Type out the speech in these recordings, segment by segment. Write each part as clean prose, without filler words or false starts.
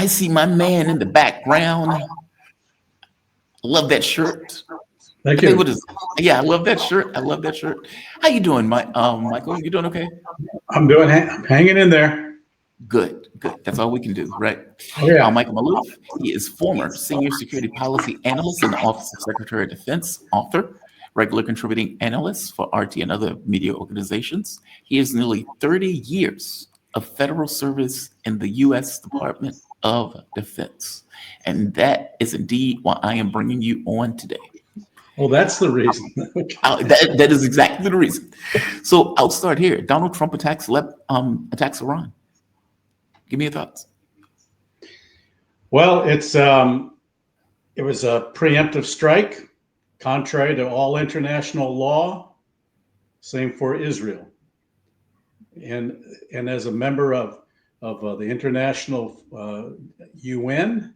I see my man in the background. I love that shirt. Thank I think what you. is yeah, I love that shirt. I love that shirt. How you doing, Michael? You doing okay? I'm hanging in there. Good, good. That's all we can do, right? Oh yeah. Michael Maloof, he is former senior security policy analyst in the Office of Secretary of Defense, author, regular contributing analyst for RT and other media organizations. He has nearly 30 years of federal service in the U.S. Department of Defense. And that is indeed why I am bringing you on today. Well, that's the reason. Okay. That is exactly the reason. So I'll start here. Donald Trump attacks Iran. Give me your thoughts. Well, it was a preemptive strike, contrary to all international law. Same for Israel, and as a member of the international UN,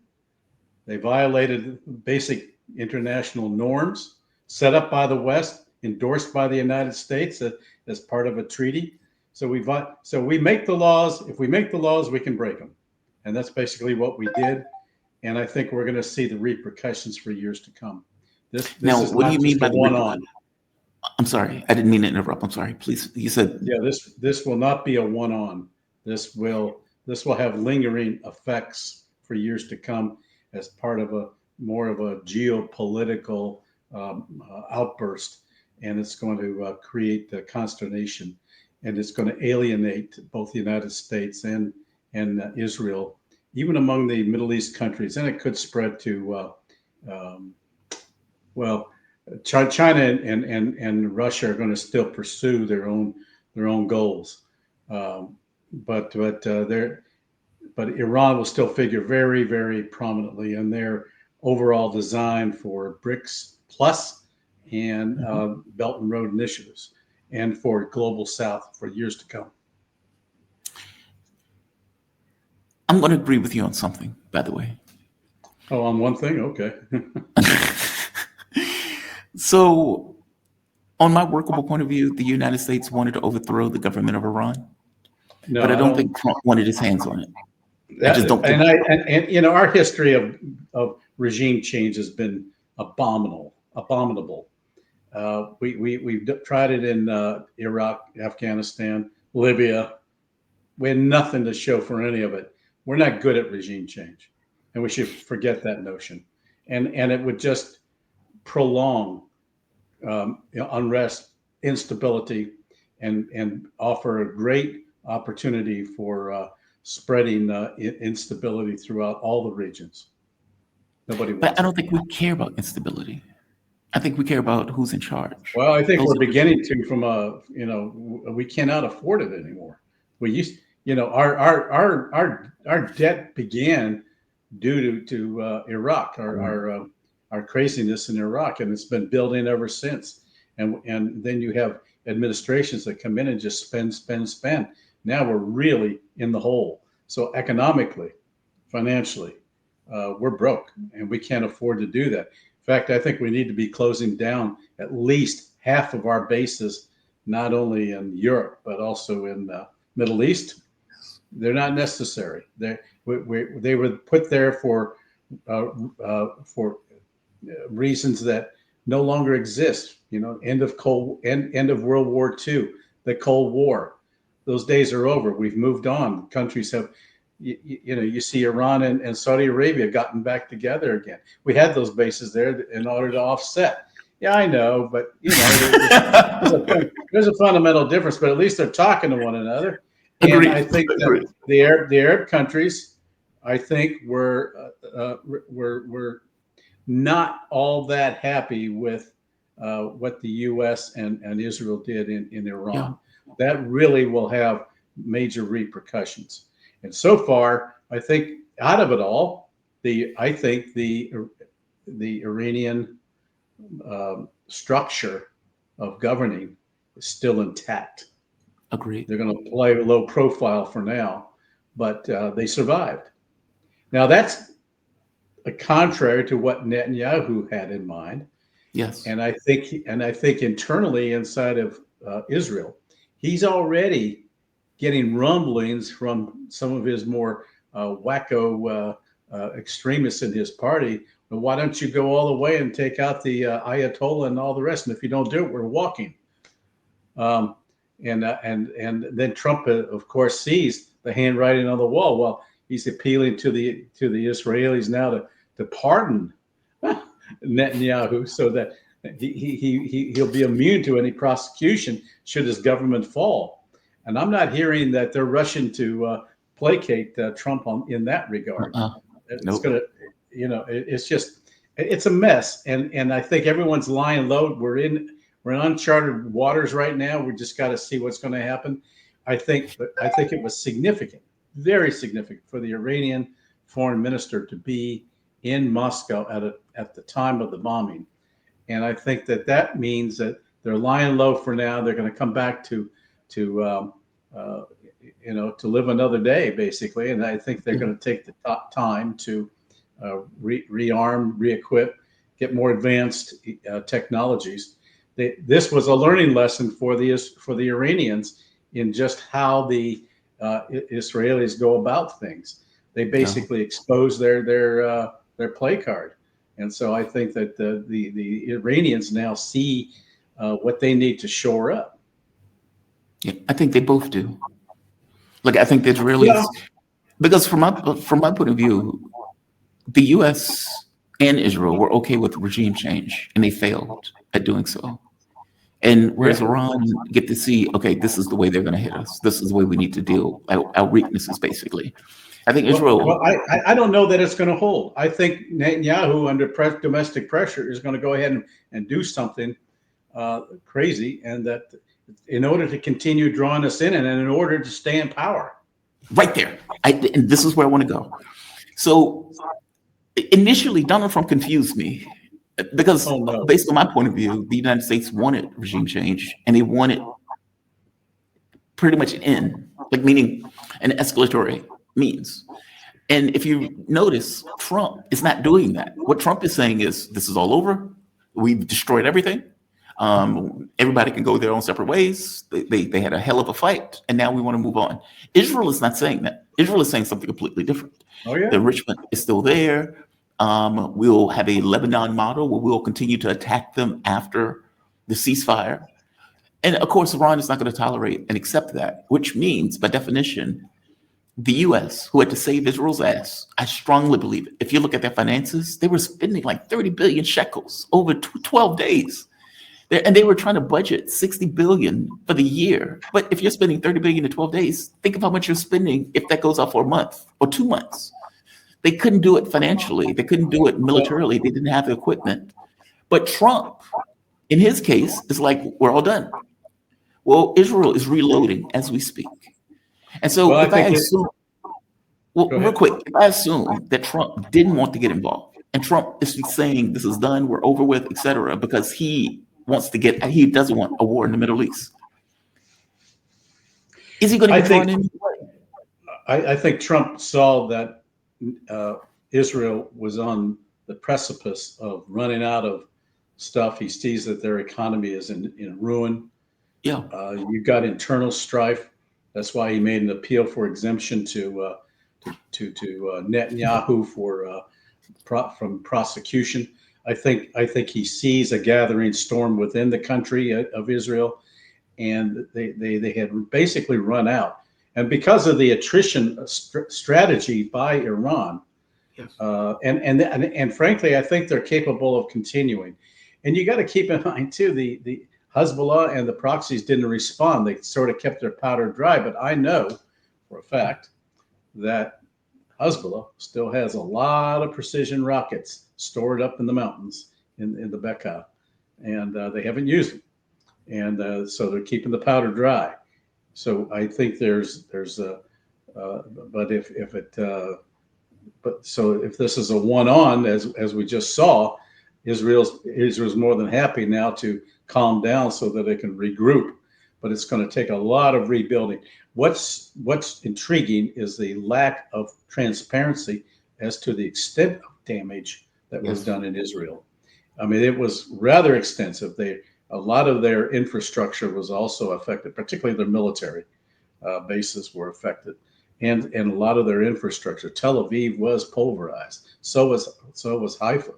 they violated basic international norms set up by the West, endorsed by the United States as part of a treaty. So we make the laws. If we make the laws, we can break them, and that's basically what we did. And I think we're going to see the repercussions for years to come. This Now, is what do not you mean just by a the one-on. I'm sorry, I didn't mean to interrupt. I'm sorry. Please, you said Yeah, this will not be a one-on. This will have lingering effects for years to come as part of a more of a geopolitical outburst, and it's going to create the consternation, and it's going to alienate both the United States and Israel, even among the Middle East countries, and it could spread to well, China and Russia are going to still pursue their own goals, but Iran will still figure very, very prominently in their overall design for BRICS Plus and Belt and Road initiatives, and for Global South for years to come. I'm going to agree with you on something, by the way. Oh, on one thing, okay. So, on my workable point of view, the United States wanted to overthrow the government of Iran, No, but I I don't don't. think Trump wanted his hands on it. I just That, don't think. and you know, our history of regime change has been abominable. We've tried it in Iraq, Afghanistan, Libya. We had nothing to show for any of it. We're not good at regime change, and we should forget that notion. And it would just prolong unrest, instability, and offer a great opportunity for spreading instability throughout all the regions. Nobody But wants I it. don't think we care about instability. I think we care about who's in charge. Well, I think Those we're are the beginning to from a we cannot afford it anymore. We used our debt began due to Iraq, our craziness in Iraq, and it's been building ever since. And then you have administrations that come in and just spend. Now we're really in the hole. So economically, financially, we're broke, and we can't afford to do that. In fact, I think we need to be closing down at least half of our bases, not only in Europe but also in the Middle East. They're not necessary. They were put there for reasons that no longer exist. You know, end of World War II, the Cold War. Those days are over. We've moved on. Countries have, you see Iran and Saudi Arabia gotten back together again. We had those bases there in order to offset. Yeah, I know, but there's a fundamental difference. But at least they're talking to one another. And Agreed. I think Agreed. that the Arab countries, I think, were not all that happy with what the U.S. and Israel did in Iran. Yeah. That really will have major repercussions. And so far, I think out of it all, I think the Iranian structure of governing is still intact. Agreed. They're going to play low profile for now, but they survived. Now that's contrary to what Netanyahu had in mind, Yes. and I think internally inside of Israel, he's already getting rumblings from some of his more wacko extremists in his party. Well, why don't you go all the way and take out the Ayatollah and all the rest? And if you don't do it, we're walking. And then Trump, of course, sees the handwriting on the wall. Well, he's appealing to the Israelis now to pardon Netanyahu, so that he'll be immune to any prosecution should his government fall. And I'm not hearing that they're rushing to placate Trump in that regard. It's Nope. gonna, it's a mess, and I think everyone's lying low. We're in uncharted waters right now. We just got to see what's going to happen. I think it was significant, very significant, for the Iranian foreign minister to be in Moscow at the time of the bombing, and I think that means that they're lying low for now. They're going to come back to live another day, basically, and I think they're going to take the time to rearm, re-equip, get more advanced technologies. This was a learning lesson for the Iranians in just how the Israelis go about things. They basically expose their play card, and so I think that the Iranians now see what they need to shore up. Yeah, I think they both do. Like, I think the Israelis, because from my point of view, the U.S. and Israel were okay with regime change, and they failed at doing so. And whereas Iran get to see, okay, this is the way they're going to hit us. This is the way we need to deal our weaknesses, basically. I think Israel. Well, I don't know that it's going to hold. I think Netanyahu, under domestic pressure, is going to go ahead and do something crazy, and that in order to continue drawing us in, and in order to stay in power. Right there. And this is where I want to go. So initially, Donald Trump confused me. Because based on my point of view, the United States wanted regime change, and they wanted pretty much an end, like meaning an escalatory means. And if you notice, Trump is not doing that. What Trump is saying is, this is all over. We've destroyed everything. Everybody can go their own separate ways. They had a hell of a fight, and now we want to move on. Israel is not saying that. Israel is saying something completely different. Oh, yeah. The enrichment is still there. We'll have a Lebanon model where we'll continue to attack them after the ceasefire. And of course, Iran is not going to tolerate and accept that, which means, by definition, the U.S., who had to save Israel's ass, I strongly believe it. If you look at their finances, they were spending like 30 billion shekels over 12 days. And they were trying to budget 60 billion for the year. But if you're spending 30 billion in 12 days, think of how much you're spending if that goes out for a month or 2 months. They couldn't do it financially. They couldn't do it militarily. They didn't have the equipment. But Trump, in his case, is like, we're all done. Well, Israel is reloading as we speak. And so real quick, if I assume that Trump didn't want to get involved, and Trump is saying this is done, we're over with, et cetera, because he doesn't want a war in the Middle East. Is he going to get drawn in? I think Trump saw that Israel was on the precipice of running out of stuff. He sees that their economy is in ruin. Yeah. You've got internal strife. That's why he made an appeal for exemption to Netanyahu from prosecution. I think he sees a gathering storm within the country of Israel, and they had basically run out. And because of the attrition strategy by Iran, yes. and frankly, I think they're capable of continuing. And you got to keep in mind too, the Hezbollah and the proxies didn't respond. They sort of kept their powder dry. But I know for a fact that Hezbollah still has a lot of precision rockets stored up in the mountains in the Bekaa, and they haven't used them. And so they're keeping the powder dry. So I think there's but if this is a one-on, as we just saw, Israel's more than happy now to calm down so that it can regroup, but it's going to take a lot of rebuilding. What's intriguing is the lack of transparency as to the extent of damage that was done in Israel. I mean, it was rather extensive. A lot of their infrastructure was also affected, particularly their military bases were affected. and a lot of their infrastructure. Tel Aviv was pulverized. So was Haifa.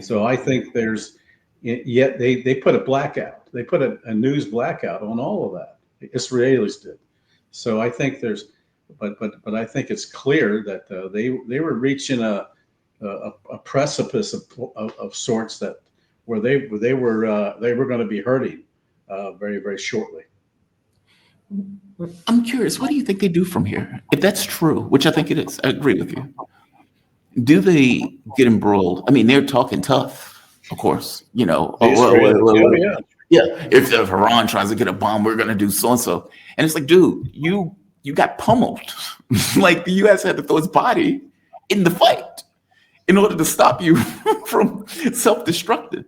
So I think there's yet they put a blackout. They put a news blackout on all of that. The Israelis did. So I think there's, but I think it's clear that they were reaching a precipice of sorts that where they were going to be hurting very, very shortly. I'm curious, what do you think they do from here? If that's true, which I think it is, I agree with you. Do they get embroiled? I mean, they're talking tough, of course. The Israelis, yeah. Yeah. If Iran tries to get a bomb, we're going to do so and so. And it's like, dude, you got pummeled. Like the U.S. had to throw its body in the fight in order to stop you from self-destructing.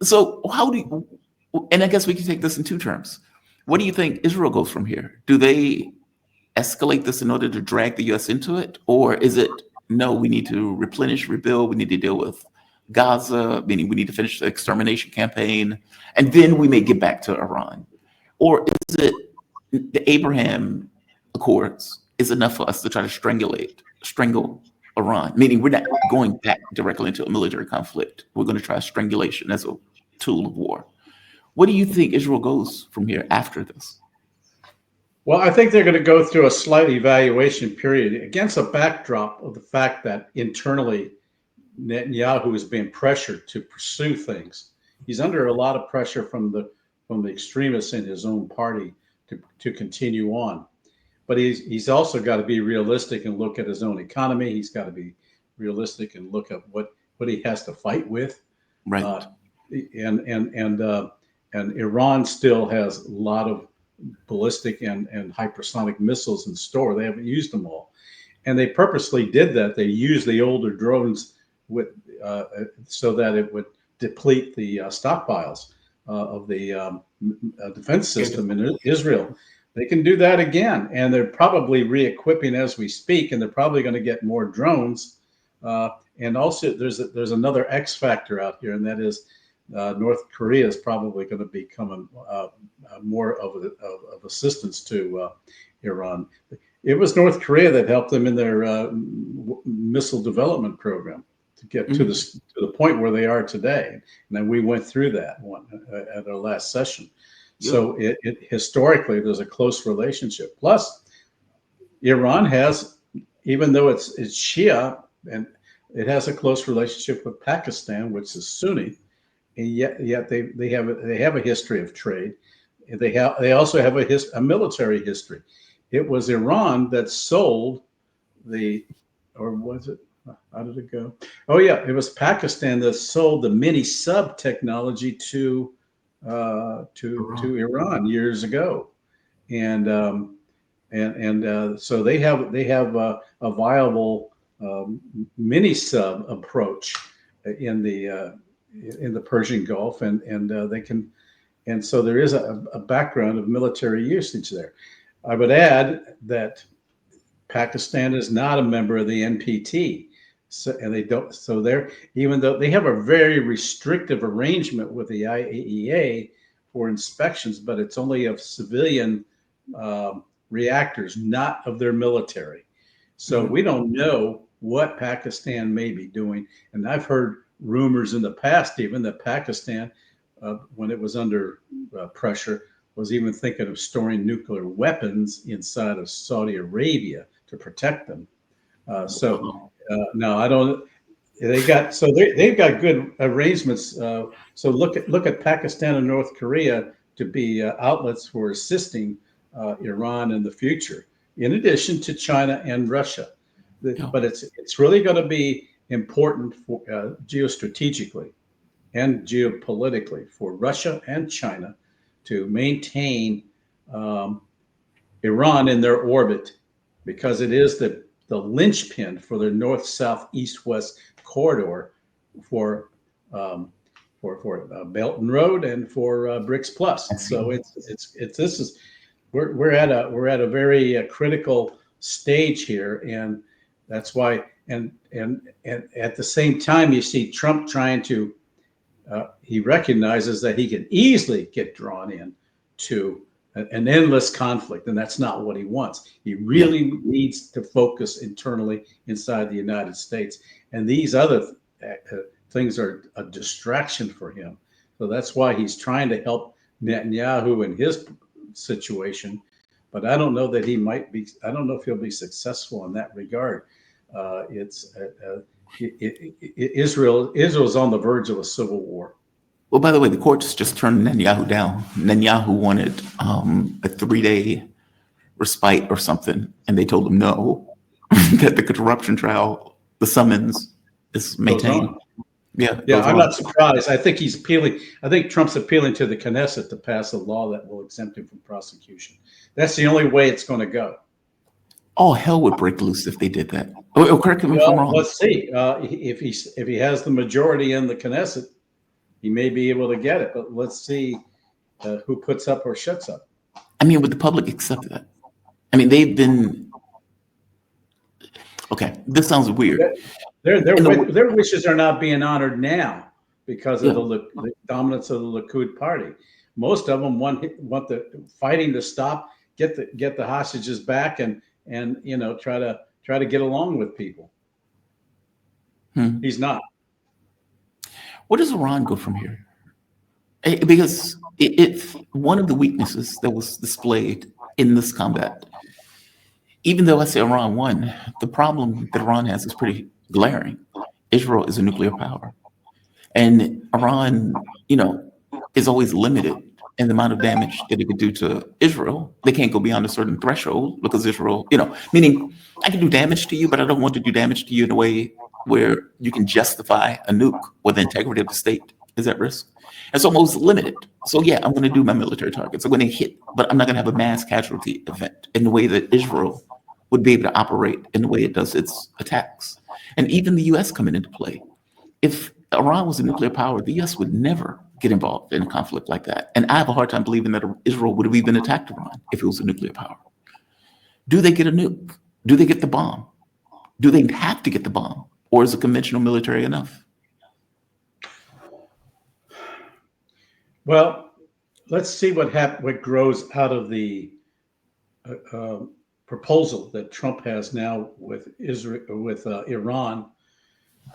So how do you, and I guess we can take this in two terms. What do you think Israel goes from here? Do they escalate this in order to drag the U.S. into it? Or is it, no, we need to replenish, rebuild, we need to deal with Gaza, meaning we need to finish the extermination campaign, and then we may get back to Iran? Or is it the Abraham Accords is enough for us to try to strangle Iran, meaning we're not going back directly into a military conflict. We're going to try strangulation as a tool of war. What do you think Israel goes from here after this? Well, I think they're going to go through a slight evaluation period against a backdrop of the fact that internally Netanyahu is being pressured to pursue things. He's under a lot of pressure from the extremists in his own party to continue on. But he's also got to be realistic and look at his own economy. He's got to be realistic and look at what he has to fight with. Right. And Iran still has a lot of ballistic and hypersonic missiles in store. They haven't used them all, and they purposely did that. They used the older drones with so that it would deplete the stockpiles of the defense system in Israel. They can do that again, and they're probably re-equipping as we speak, and they're probably going to get more drones. And also, there's another X factor out here, and that is North Korea is probably going to become more of assistance to Iran. It was North Korea that helped them in their missile development program to get to the point where they are today. And then we went through that one at our last session. Yeah. So it historically, there's a close relationship. Plus, Iran has, even though it's Shia, and it has a close relationship with Pakistan, which is Sunni. And yet they have a history of trade. They also have a military history. It was Iran that sold or was it? How did it go? Oh yeah, it was Pakistan that sold the mini sub technology to Iran years ago, and so they have a viable mini sub approach in the Persian Gulf, and they can, and so there is a background of military usage there. I would add that Pakistan is not a member of the NPT, and they don't. So they're, even though they have a very restrictive arrangement with the IAEA for inspections, but it's only of civilian reactors, not of their military. So we don't know what Pakistan may be doing, and I've heard rumors in the past even that Pakistan, when it was under pressure, was even thinking of storing nuclear weapons inside of Saudi Arabia to protect them. No, I don't. They've got good arrangements. So look at Pakistan and North Korea to be outlets for assisting Iran in the future, in addition to China and Russia. But it's really going to be important for geostrategically and geopolitically for Russia and China to maintain Iran in their orbit, because it is the linchpin for the north, south, east, west corridor for Belt and Road and for BRICS Plus. So we're at a very critical stage here, and that's why. And at the same time, you see Trump trying to. He recognizes that he can easily get drawn in to an endless conflict, and that's not what he wants. He really needs to focus internally inside the United States, and these other things are a distraction for him. So that's why he's trying to help Netanyahu in his situation. But I don't know that he might be. I don't know if he'll be successful in that regard. Israel's on the verge of a civil war. Well, by the way, the courts just turned Netanyahu down. Netanyahu wanted a 3-day respite or something, and they told him no, that the corruption trial, the summons is maintained. Yeah, I'm not surprised. I think he's appealing. I think Trump's appealing to the Knesset to pass a law that will exempt him from prosecution. That's the only way it's going to go. All hell would break loose if they did that. Correct me if I'm wrong. Let's see. If he has the majority in the Knesset, he may be able to get it. But let's see who puts up or shuts up. I mean, would the public accept that? I mean, they've been. Okay, this sounds weird. Their wishes are not being honored now because of the dominance of the Likud party. Most of them want the fighting to stop, get the hostages back, and try to get along with people. He's not. Where does Iran go from here? Because it's one of the weaknesses that was displayed in this combat. Even though I say Iran won, the problem that Iran has is pretty glaring. Israel is a nuclear power. And Iran, is always limited in the amount of damage that it could do to Israel. They can't go beyond a certain threshold because Israel, meaning I can do damage to you, but I don't want to do damage to you in a way where you can justify a nuke where the integrity of the state is at risk. It's almost limited. So yeah, I'm going to do my military targets. I'm going to hit, but I'm not going to have a mass casualty event in the way that Israel would be able to operate in the way it does its attacks. And even the US coming into play. If Iran was a nuclear power, the US would never get involved in a conflict like that. And I have a hard time believing that Israel would have even attacked Iran if it was a nuclear power. Do they get a nuke? Do they get the bomb? Do they have to get the bomb? Or is a conventional military enough? Well, let's see what grows out of the proposal that Trump has now with Iran.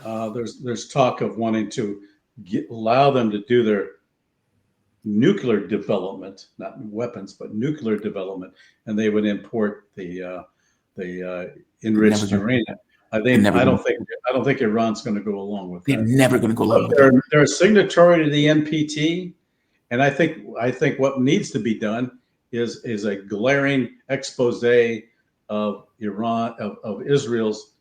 There's talk of wanting to allow them to do their nuclear development, not weapons, but nuclear development, and they would import the enriched uranium. I don't think Iran's going to go along with that. They're never going to go along with that. They're a signatory to the NPT, and I think what needs to be done is a glaring expose of Iran, of Israel's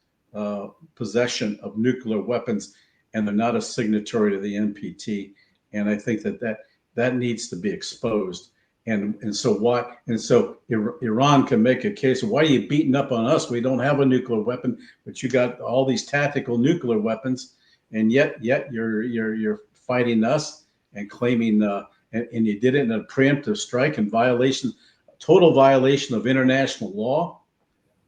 possession of nuclear weapons, and they're not a signatory to the NPT. And I think that needs to be exposed. And so Iran can make a case of why are you beating up on us? We don't have a nuclear weapon, but you got all these tactical nuclear weapons, and yet you're fighting us and claiming and you did it in a preemptive strike and total violation of international law,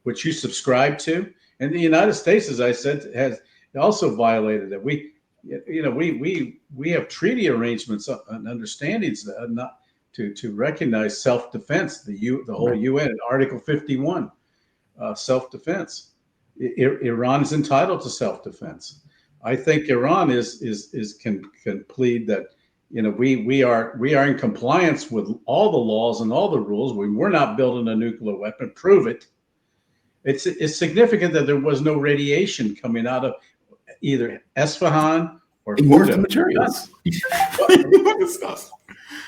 which you subscribe to. And the United States, as I said, has also violated it. We have treaty arrangements and understandings not to recognize self-defense. The whole UN, Article 51, self-defense. Iran is entitled to self-defense. I think Iran can plead that we are in compliance with all the laws and all the rules. We're not building a nuclear weapon. Prove it. It's significant that there was no radiation coming out of either Esfahan or Fordow. Materials.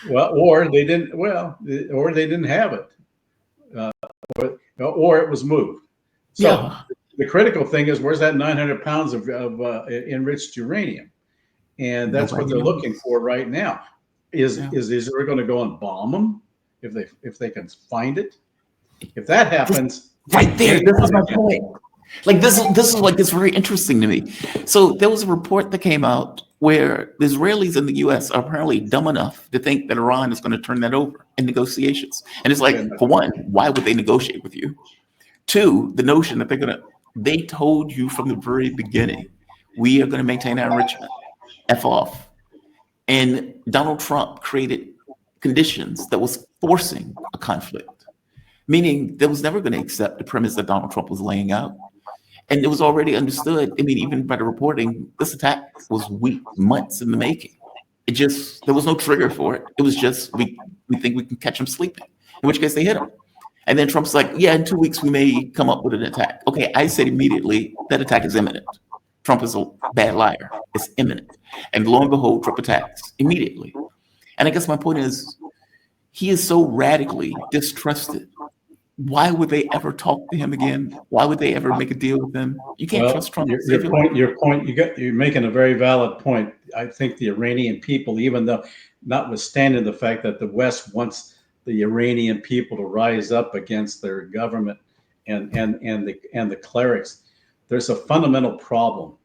or they didn't have it, or it was moved. So the critical thing is, where's that 900 pounds of enriched uranium? And that's what they're looking for right now. Is Israel going to go and bomb them if they can find it? If that happens. Right there. This is my point. Like this is like it's very interesting to me. So there was a report that came out where the Israelis in the U.S. are apparently dumb enough to think that Iran is going to turn that over in negotiations. And it's like, for one, why would they negotiate with you? Two, the notion that they told you from the very beginning, we are going to maintain our enrichment. F off. And Donald Trump created conditions that was forcing a conflict, meaning they was never going to accept the premise that Donald Trump was laying out. And it was already understood. I mean, even by the reporting, this attack was weeks, months in the making. It just, there was no trigger for it. It was just, we think we can catch him sleeping, in which case they hit him. And then Trump's like, yeah, in 2 weeks, we may come up with an attack. Okay, I said immediately, that attack is imminent. Trump is a bad liar. It's imminent. And lo and behold, Trump attacks immediately. And I guess my point is, he is so radically distrusted. Why would they ever talk to him again? Why would they ever make a deal with him? You can't trust Trump. Your point, you're making a very valid point. I think the Iranian people, even though, notwithstanding the fact that the West wants the Iranian people to rise up against their government and the clerics, there's a fundamental problem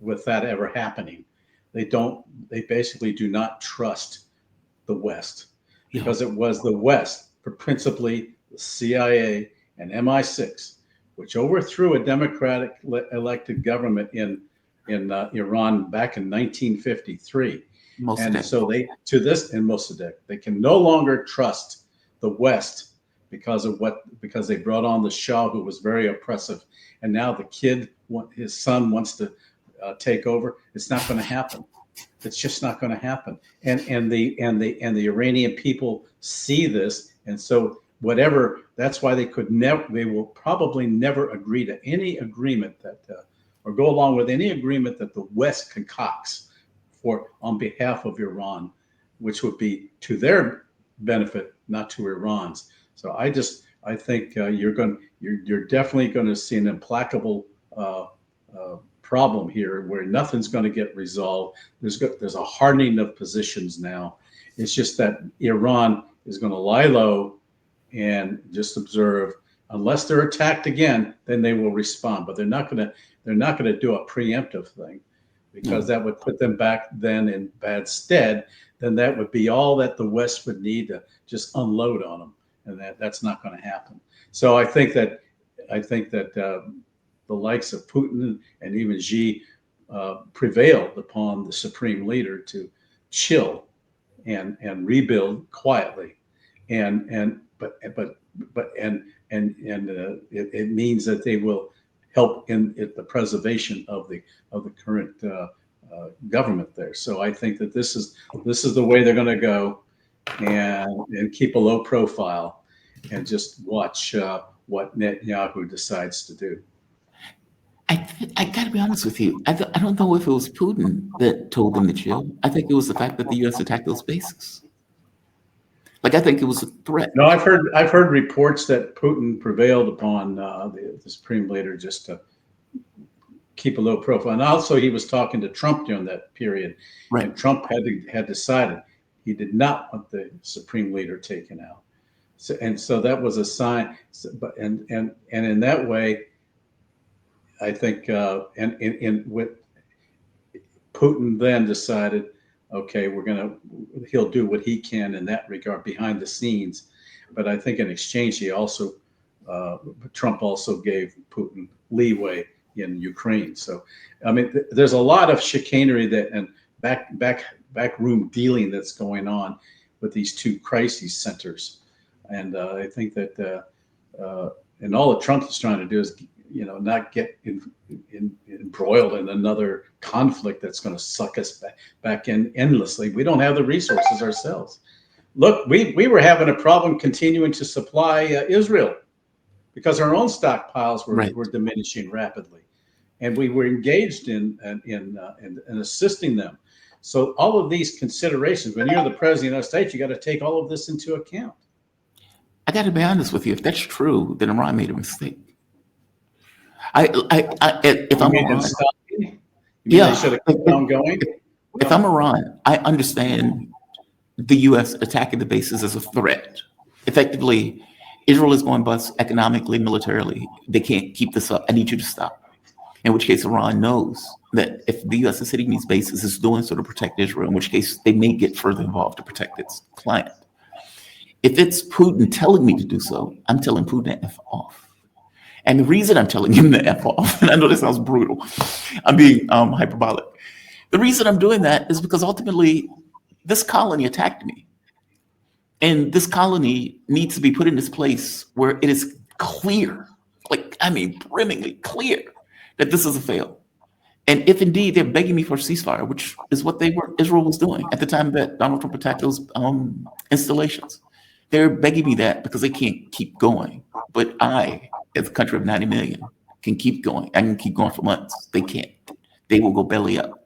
with that ever happening. They basically do not trust the West, because it was the West, principally the CIA and MI6, which overthrew a democratic elected government in Iran back in 1953. So Mossadegh, they can no longer trust the West because they brought on the Shah, who was very oppressive, and now his son wants to take over. It's not going to happen. It's just not going to happen. And the Iranian people see this, and so that's why they will probably never agree to any agreement or go along with any agreement that the West concocts on behalf of Iran, which would be to their benefit, not to Iran's. So I think you're definitely going to see an implacable problem here where nothing's going to get resolved. There's a hardening of positions now. It's just that Iran is going to lie low and just observe. Unless they're attacked again, then they will respond. But they're not going to do a preemptive thing, because that would put them back then in bad stead. Then that would be all that the West would need to just unload on them, and that's not going to happen. So I think that the likes of Putin and even Xi prevailed upon the supreme leader to chill and rebuild quietly, it means that they will help in the preservation of the current government there. So I think that this is the way they're going to go, and keep a low profile, and just watch what Netanyahu decides to do. I got to be honest with you. I don't know if it was Putin that told them to chill. I think it was the fact that the U.S. attacked those bases. Like, I think it was a threat. No, I've heard reports that Putin prevailed upon the supreme leader just to keep a low profile, and also he was talking to Trump during that period, right? And Trump had decided he did not want the supreme leader taken out, so that was a sign. But and in that way, I think with Putin then decided, okay, he'll do what he can in that regard behind the scenes. But I think in exchange, Trump also gave Putin leeway in Ukraine. So, I mean, there's a lot of chicanery and backroom dealing that's going on with these two crisis centers. And I think that, and all that Trump is trying to do is, not get embroiled in another conflict that's going to suck us back in endlessly. We don't have the resources ourselves. Look, we were having a problem continuing to supply Israel because our own stockpiles were diminishing rapidly, and we were engaged in assisting them. So all of these considerations, when you're the president of the United States, you got to take all of this into account. I got to be honest with you. If that's true, then Iran made a mistake. If I'm Iran, they should have kept on going. If I'm Iran, I understand the U.S. attacking the bases as a threat. Effectively, Israel is going bust economically, militarily. They can't keep this up. I need you to stop. In which case, Iran knows that if the U.S. is hitting these bases, it's doing so to protect Israel, in which case they may get further involved to protect its client. If it's Putin telling me to do so, I'm telling Putin to F off. And the reason I'm telling him to F off, and I know this sounds brutal, I'm being hyperbolic. The reason I'm doing that is because ultimately this colony attacked me. And this colony needs to be put in this place where it is clear, like, I mean, brimmingly clear that this is a fail. And if indeed they're begging me for a ceasefire, which is what Israel was doing at the time that Donald Trump attacked those installations, they're begging me that because they can't keep going. But I, as a country of 90 million, can keep going. I can keep going for months. They can't. They will go belly up.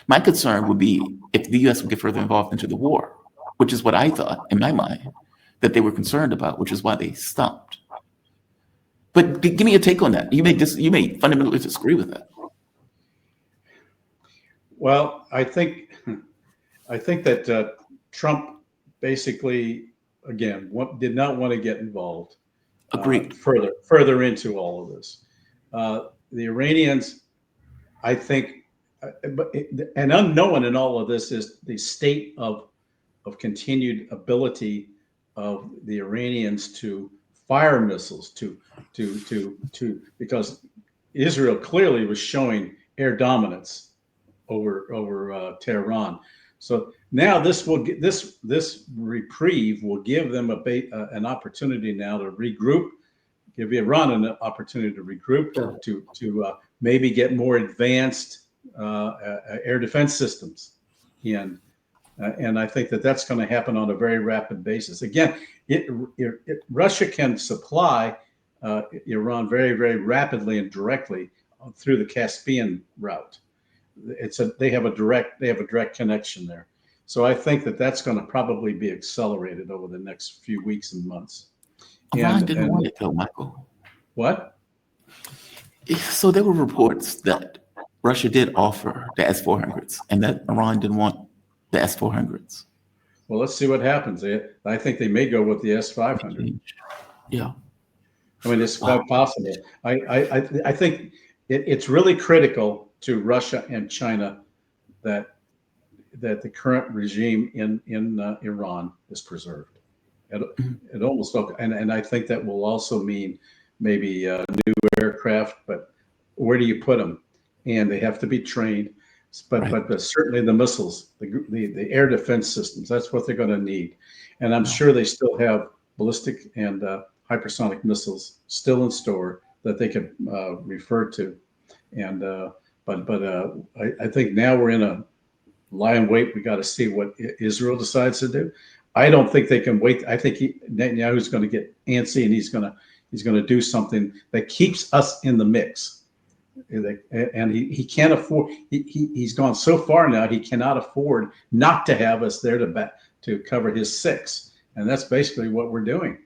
My concern would be if the U.S. would get further involved into the war, which is what I thought in my mind that they were concerned about, which is why they stopped. But give me a take on that. You may fundamentally disagree with that. Well, I think that Trump basically, again, did not want to get involved. Agreed. Further into all of this. The Iranians, I think, and unknown in all of this is the state of continued ability of the Iranians to fire missiles because Israel clearly was showing air dominance over Tehran. So now this reprieve will give them an opportunity now to regroup, give Iran an opportunity to regroup, to maybe get more advanced air defense systems in. And I think that that's going to happen on a very rapid basis. Again, Russia can supply Iran very, very rapidly and directly through the Caspian route. They have a direct connection there. So I think that that's going to probably be accelerated over the next few weeks and months. Iran didn't want it though, Michael. What? So there were reports that Russia did offer the S-400s and that Iran didn't want the S-400s. Well, let's see what happens. I think they may go with the S-500. Yeah. I mean, it's quite possible. I think it's really critical to Russia and China that the current regime in Iran is preserved. It almost, and I think that will also mean maybe new aircraft, but where do you put them? And they have to be trained. But certainly the missiles, the air defense systems, that's what they're going to need. And I'm sure they still have ballistic and hypersonic missiles still in store that they could refer to. And I think now we're in a lie in wait. We got to see what Israel decides to do. I don't think they can wait. I think Netanyahu's going to get antsy and he's going to do something that keeps us in the mix. And he can't afford. He's gone so far now. He cannot afford not to have us there to cover his six, and that's basically what we're doing.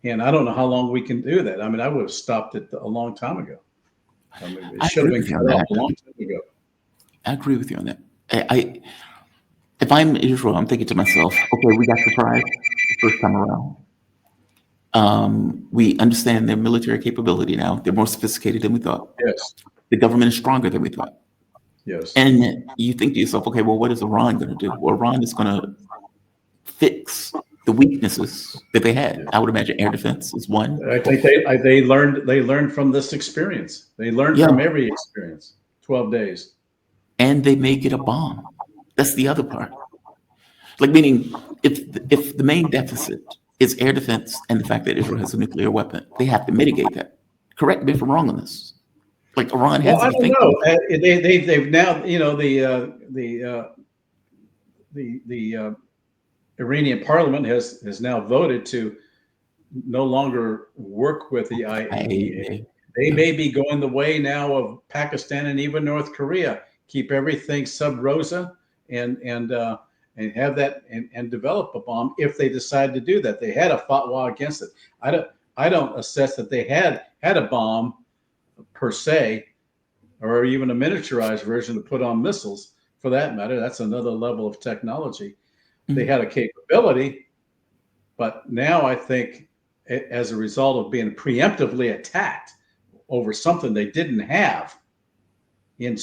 And I don't know how long we can do that. I mean, I would have stopped it a long time ago. I mean, it should have been cut off a long time ago. I agree with you on that. If I'm Israel, I'm thinking to myself, okay, we got surprised the first time around. We understand their military capability now. They're more sophisticated than we thought. Yes. The government is stronger than we thought. Yes. And you think to yourself, okay, well, what is Iran going to do? Well, Iran is going to fix the weaknesses that they had. I would imagine air defense is one. I think they learned from this experience. They learned from every experience. 12 days. And they may get a bomb. That's the other part. Like, meaning if the main deficit is air defense and the fact that Israel has a nuclear weapon, they have to mitigate that. Correct me if I'm wrong on this. Like Iran has. Well, I don't know. They've now, the Iranian parliament has now voted to no longer work with the IAEA. They may be going the way now of Pakistan and even North Korea. Keep everything sub rosa and have that and develop a bomb if they decide to do that. They had a fatwa against it. I don't assess that they had a bomb per se, or even a miniaturized version to put on missiles for that matter. That's another level of technology. They had a capability, but now I think as a result of being preemptively attacked over something they didn't have in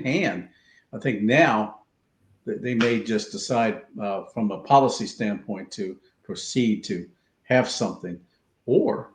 hand, I think now they may just decide from a policy standpoint to proceed to have something, or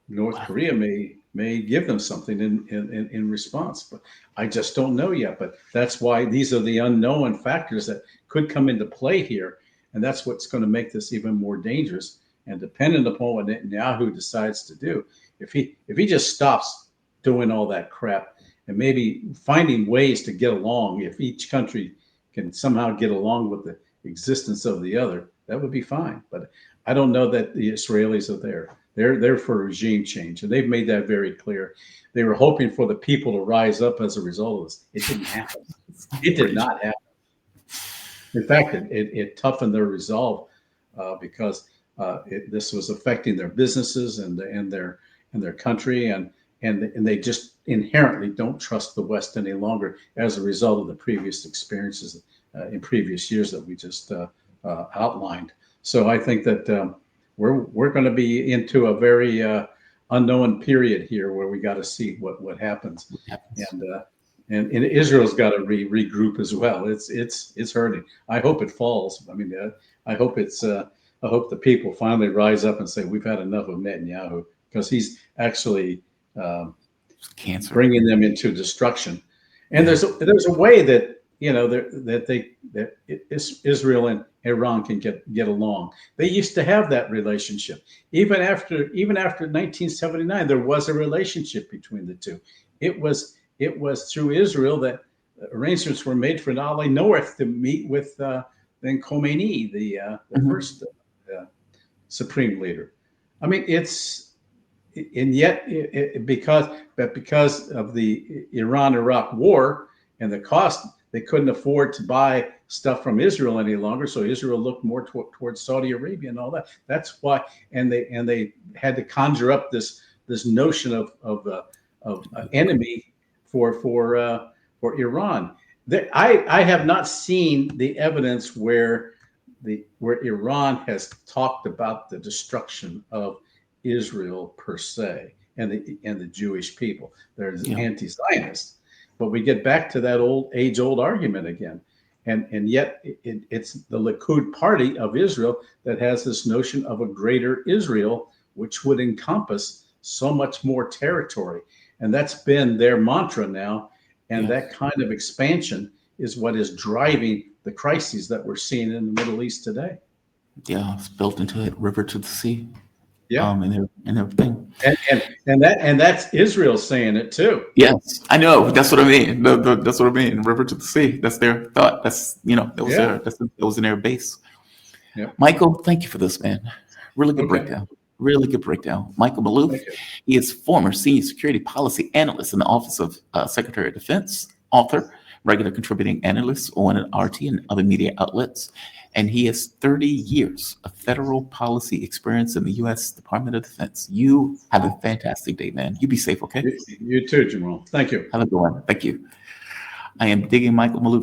North Korea may give them something in response. But I just don't know yet. But that's why these are the unknown factors that could come into play here. And that's what's going to make this even more dangerous. And dependent upon what Netanyahu decides to do, if he just stops doing all that crap and maybe finding ways to get along, if each country can somehow get along with the existence of the other, that would be fine. But I don't know that the Israelis are there. They're for regime change, and they've made that very clear. They were hoping for the people to rise up as a result of this. It didn't happen. It did not happen. In fact, it toughened their resolve because this was affecting their businesses and their country, and they just inherently don't trust the West any longer as a result of the previous experiences in previous years that we just outlined. So I think that we're going to be into a very unknown period here where we got to see what happens. And Israel's got to regroup as well. It's hurting. I hope it falls. I mean, I hope the people finally rise up and say we've had enough of Netanyahu, because he's actually cancer, bringing them into destruction. And there's a way that Israel and Iran can get along. They used to have that relationship. Even after 1979, there was a relationship between the two. It was through Israel that arrangements were made for Ali North to meet with then Khomeini, the first supreme leader. I mean, because of the Iran-Iraq war and the cost, they couldn't afford to buy stuff from Israel any longer. So Israel looked more towards Saudi Arabia and all that. That's why, and they had to conjure up this notion of an enemy for Iran. I have not seen the evidence where Iran has talked about the destruction of Israel per se and the Jewish people. There's anti-Zionist, but we get back to that age-old argument again, and yet it's the Likud party of Israel that has this notion of a greater Israel, which would encompass so much more territory, and that's been their mantra now. And that kind of expansion is what is driving the crises that we're seeing in the Middle East today. Yeah, it's built into it, river to the sea. Yeah, and everything. And that's Israel saying it too. Yes, I know. That's what I mean. That's what I mean. River to the sea. That's their thought. That was in their base. Yeah. Michael, thank you for this, man. Really good breakdown. Really good breakdown. Michael Maloof, he is former senior security policy analyst in the Office of Secretary of Defense, author, regular contributing analyst on RT and other media outlets. And he has 30 years of federal policy experience in the U.S. Department of Defense. You have a fantastic day, man. You be safe, okay? You too, Jamal. Thank you. Have a good one. Thank you. I am digging Michael Maloof.